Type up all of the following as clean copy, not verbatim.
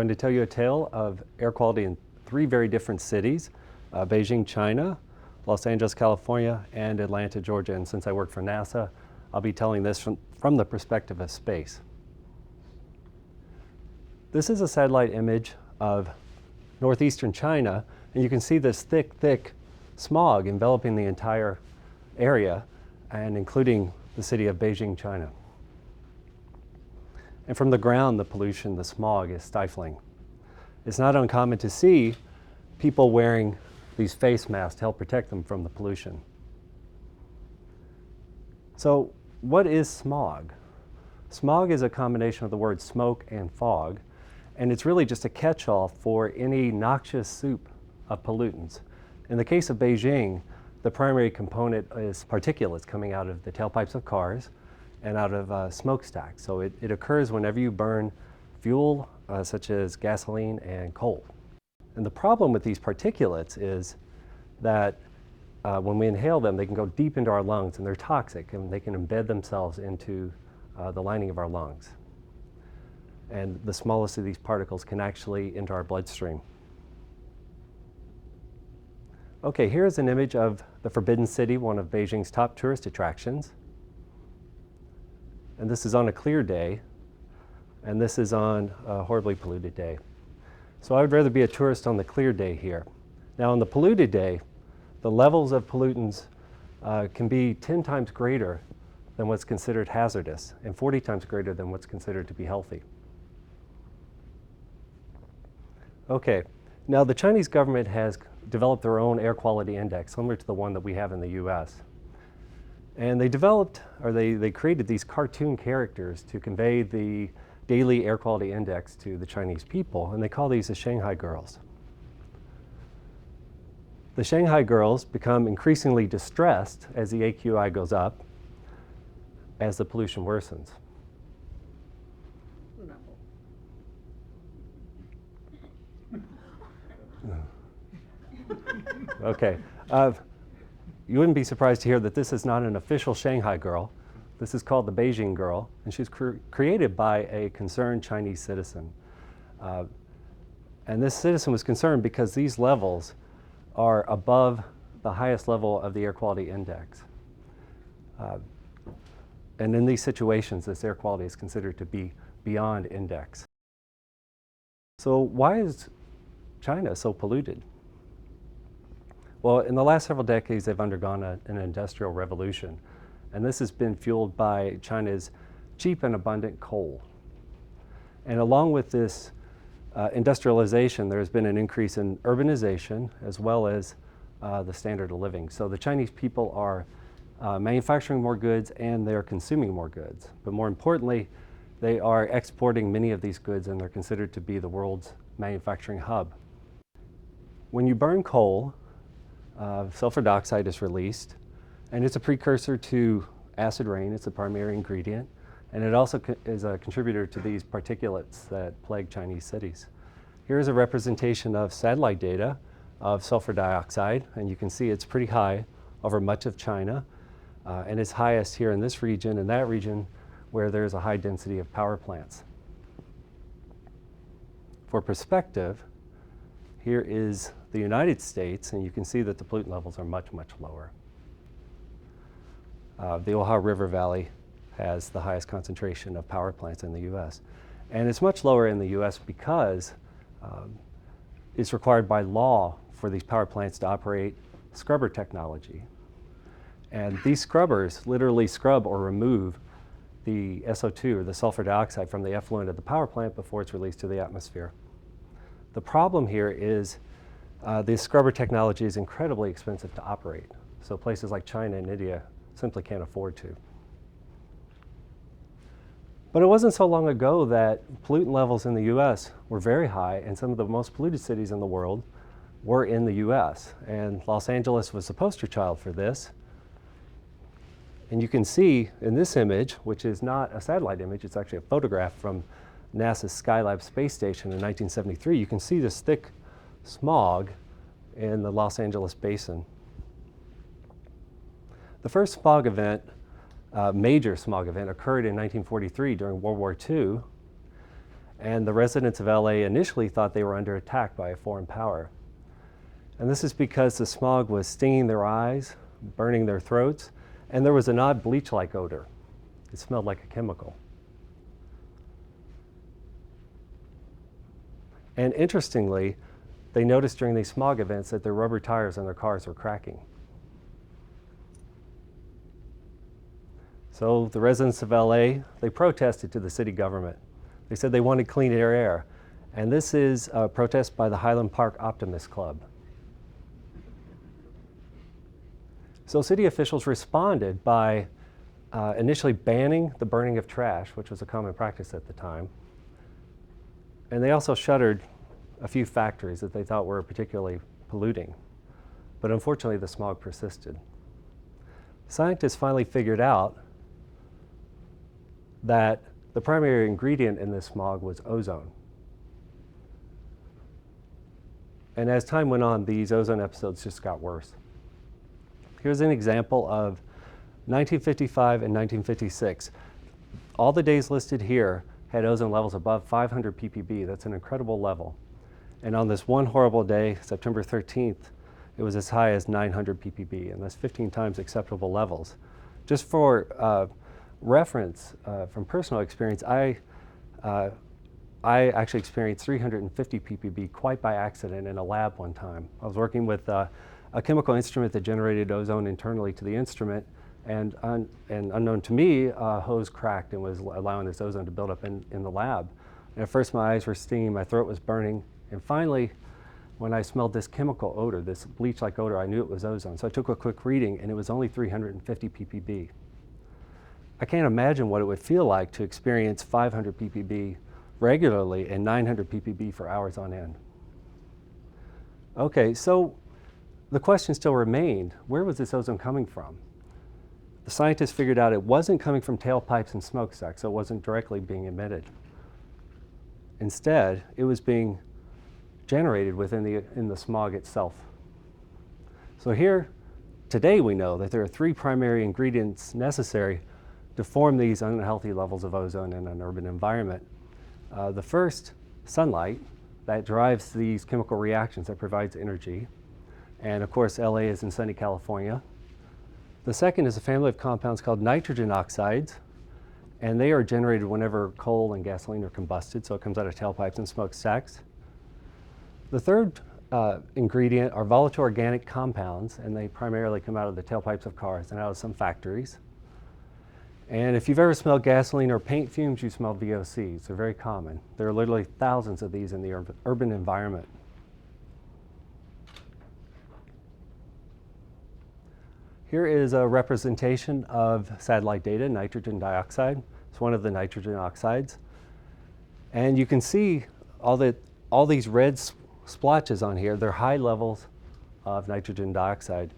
going to tell you a tale of air quality in three very different cities, Beijing, China, Los Angeles, California, and Atlanta, Georgia. And since I work for NASA, I'll be telling this from the perspective of space. This is a satellite image of northeastern China, and you can see this thick smog enveloping the entire area, and including the city of Beijing, China. And from the ground, the pollution, the smog is stifling. It's not uncommon to see people wearing these face masks to help protect them from the pollution. So what is smog? Smog is a combination of the words smoke and fog, and it's really just a catch-all for any noxious soup of pollutants. In the case of Beijing, the primary component is particulates coming out of the tailpipes of cars and out of smokestacks. So it occurs whenever you burn fuel such as gasoline and coal. And the problem with these particulates is that when we inhale them, they can go deep into our lungs, and they're toxic, and they can embed themselves into the lining of our lungs. And the smallest of these particles can actually enter our bloodstream. Okay, here's an image of the Forbidden City, one of Beijing's top tourist attractions. And this is on a clear day, and this is on a horribly polluted day. So I would rather be a tourist on the clear day here. Now on the polluted day, the levels of pollutants can be 10 times greater than what's considered hazardous, and 40 times greater than what's considered to be healthy. Okay, now the Chinese government has developed their own air quality index, similar to the one that we have in the US. And they developed, or they created these cartoon characters to convey the daily air quality index to the Chinese people, and they call these the Shanghai Girls. The Shanghai Girls become increasingly distressed as the AQI goes up, as the pollution worsens. Okay. You wouldn't be surprised to hear that this is not an official Shanghai Girl. This is called the Beijing Girl, and she's created by a concerned Chinese citizen. And this citizen was concerned because these levels are above the highest level of the air quality index. And in these situations, this air quality is considered to be beyond index. So why is China so polluted? Well, in the last several decades, they've undergone an industrial revolution. And this has been fueled by China's cheap and abundant coal. And along with this industrialization, there's been an increase in urbanization as well as the standard of living. So the Chinese people are manufacturing more goods and they're consuming more goods. But more importantly, they are exporting many of these goods, and they're considered to be the world's manufacturing hub. When you burn coal, sulfur dioxide is released, and it's a precursor to acid rain. It's a primary ingredient, and it also is a contributor to these particulates that plague Chinese cities. Here's a representation of satellite data of sulfur dioxide, and you can see it's pretty high over much of China, and it's highest here in this region and that region where there's a high density of power plants. For perspective, here is the United States, and you can see that the pollutant levels are much lower. The Ohio River Valley has the highest concentration of power plants in the US. And it's much lower in the US because it's required by law for these power plants to operate scrubber technology. And these scrubbers literally scrub or remove the SO2, or the sulfur dioxide, from the effluent of the power plant before it's released to the atmosphere. The problem here is this scrubber technology is incredibly expensive to operate. So places like China and India simply can't afford to. But it wasn't so long ago that pollutant levels in the US were very high, and some of the most polluted cities in the world were in the US. And Los Angeles was the poster child for this. And you can see in this image, which is not a satellite image, it's actually a photograph from NASA's Skylab space station in 1973, you can see this thick smog in the Los Angeles basin. The first smog event, major smog event, occurred in 1943 during World War II. And the residents of LA initially thought they were under attack by a foreign power. And this is because the smog was stinging their eyes, burning their throats, and there was an odd bleach-like odor. It smelled like a chemical. And interestingly, they noticed during these smog events that their rubber tires on their cars were cracking. So the residents of LA, they protested to the city government. They said they wanted cleaner air. And this is a protest by the Highland Park Optimist Club. So city officials responded by initially banning the burning of trash, which was a common practice at the time. And they also shuttered a few factories that they thought were particularly polluting. But unfortunately, the smog persisted. Scientists finally figured out that the primary ingredient in this smog was ozone. And as time went on, these ozone episodes just got worse. Here's an example of 1955 and 1956. All the days listed here had ozone levels above 500 ppb. That's an incredible level. And on this one horrible day, September 13th, it was as high as 900 ppb, and that's 15 times acceptable levels. Just for reference, from personal experience, I actually experienced 350 ppb quite by accident in a lab one time. I was working with a chemical instrument that generated ozone internally to the instrument, and unknown to me, a hose cracked and was allowing this ozone to build up in the lab. And at first my eyes were stinging, my throat was burning, and finally, when I smelled this chemical odor, this bleach-like odor, I knew it was ozone. So I took a quick reading, and it was only 350 ppb. I can't imagine what it would feel like to experience 500 ppb regularly and 900 ppb for hours on end. Okay, so the question still remained, where was this ozone coming from? The scientists figured out it wasn't coming from tailpipes and smokestacks, so it wasn't directly being emitted. Instead, it was being generated in the smog itself. So here, today we know that there are three primary ingredients necessary to form these unhealthy levels of ozone in an urban environment. The first, sunlight, that drives these chemical reactions that provides energy. And of course, LA is in sunny California. The second is a family of compounds called nitrogen oxides, and they are generated whenever coal and gasoline are combusted, so it comes out of tailpipes and smokestacks. The third ingredient are volatile organic compounds, and they primarily come out of the tailpipes of cars and out of some factories. And if you've ever smelled gasoline or paint fumes, you smell VOCs. They're very common. There are literally thousands of these in the urban environment. Here is a representation of satellite data, nitrogen dioxide. It's one of the nitrogen oxides. And you can see all these red splotches on here. They're high levels of nitrogen dioxide.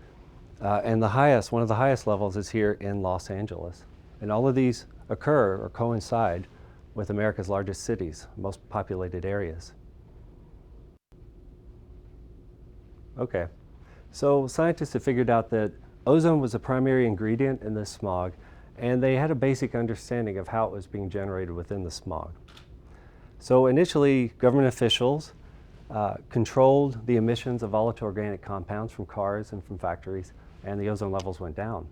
And one of the highest levels is here in Los Angeles. And all of these occur or coincide with America's largest cities, most populated areas. Okay, so scientists have figured out that ozone was a primary ingredient in this smog, and they had a basic understanding of how it was being generated within the smog. So initially, government officials controlled the emissions of volatile organic compounds from cars and from factories, and the ozone levels went down.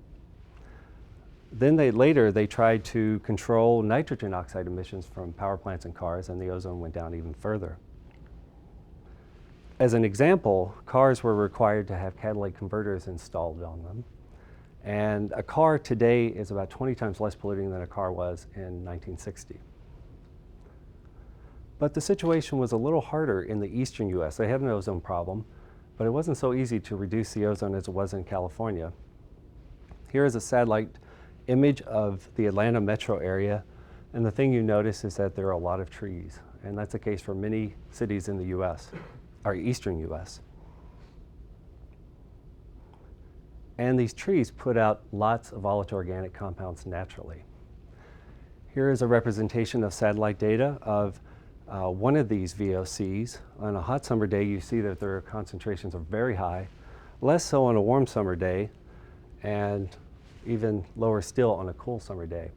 Then later they tried to control nitrogen oxide emissions from power plants and cars, and the ozone went down even further. As an example, cars were required to have catalytic converters installed on them. And a car today is about 20 times less polluting than a car was in 1960. But the situation was a little harder in the eastern US. They had an ozone problem, but it wasn't so easy to reduce the ozone as it was in California. Here is a satellite image of the Atlanta metro area, and the thing you notice is that there are a lot of trees, and that's the case for many cities in the US, or eastern US. And these trees put out lots of volatile organic compounds naturally. Here is a representation of satellite data of one of these VOCs. On a hot summer day, you see that their concentrations are very high, less so on a warm summer day, and even lower still on a cool summer day.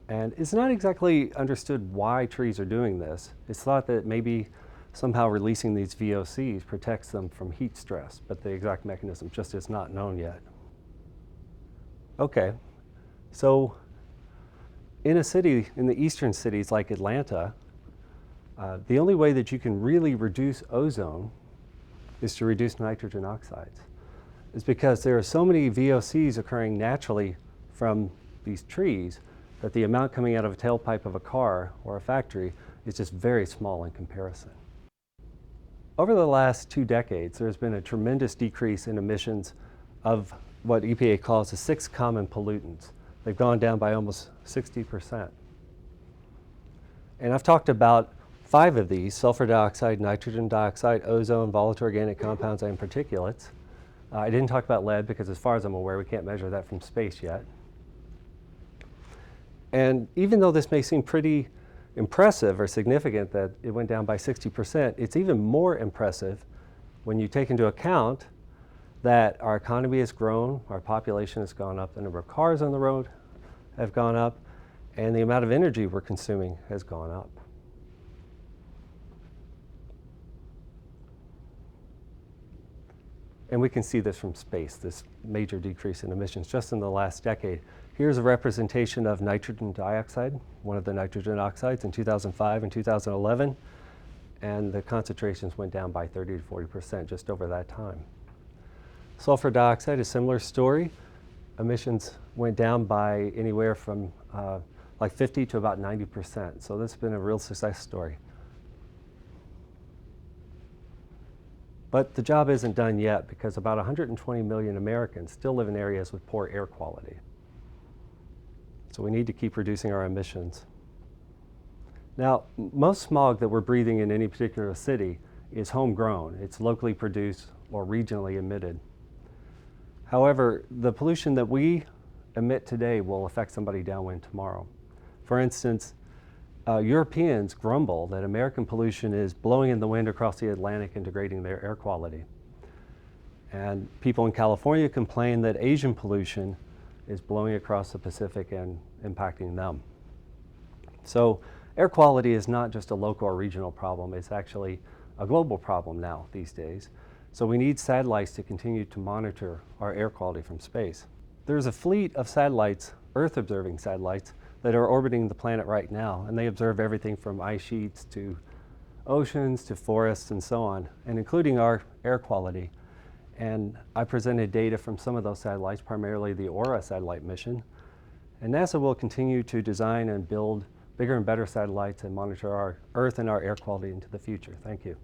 And it's not exactly understood why trees are doing this. It's thought that maybe somehow releasing these VOCs protects them from heat stress, but the exact mechanism just is not known yet. Okay, so in a city, in the eastern cities like Atlanta, the only way that you can really reduce ozone is to reduce nitrogen oxides. It's because there are so many VOCs occurring naturally from these trees that the amount coming out of a tailpipe of a car or a factory is just very small in comparison. Over the last 2 decades, there's been a tremendous decrease in emissions of what EPA calls the 6 common pollutants. They've gone down by almost 60%. And I've talked about 5 of these: sulfur dioxide, nitrogen dioxide, ozone, volatile organic compounds, and particulates. I didn't talk about lead because, as far as I'm aware, we can't measure that from space yet. And even though this may seem pretty impressive or significant that it went down by 60%, it's even more impressive when you take into account that our economy has grown, our population has gone up, the number of cars on the road have gone up, and the amount of energy we're consuming has gone up. And we can see this from space, this major decrease in emissions just in the last decade. Here's a representation of nitrogen dioxide, one of the nitrogen oxides, in 2005 and 2011, and the concentrations went down by 30 to 40% just over that time. Sulfur dioxide, a similar story. Emissions went down by anywhere from like 50 to about 90%. So this has been a real success story. But the job isn't done yet because about 120 million Americans still live in areas with poor air quality. So we need to keep reducing our emissions. Now, most smog that we're breathing in any particular city is homegrown. It's locally produced or regionally emitted. However, the pollution that we emit today will affect somebody downwind tomorrow. For instance, Europeans grumble that American pollution is blowing in the wind across the Atlantic and degrading their air quality. And people in California complain that Asian pollution is blowing across the Pacific and impacting them. So air quality is not just a local or regional problem, it's actually a global problem now these days. So we need satellites to continue to monitor our air quality from space. There's a fleet of satellites, Earth-observing satellites, that are orbiting the planet right now, and they observe everything from ice sheets to oceans to forests and so on, and including our air quality. And I presented data from some of those satellites, primarily the Aura satellite mission. And NASA will continue to design and build bigger and better satellites and monitor our Earth and our air quality into the future. Thank you.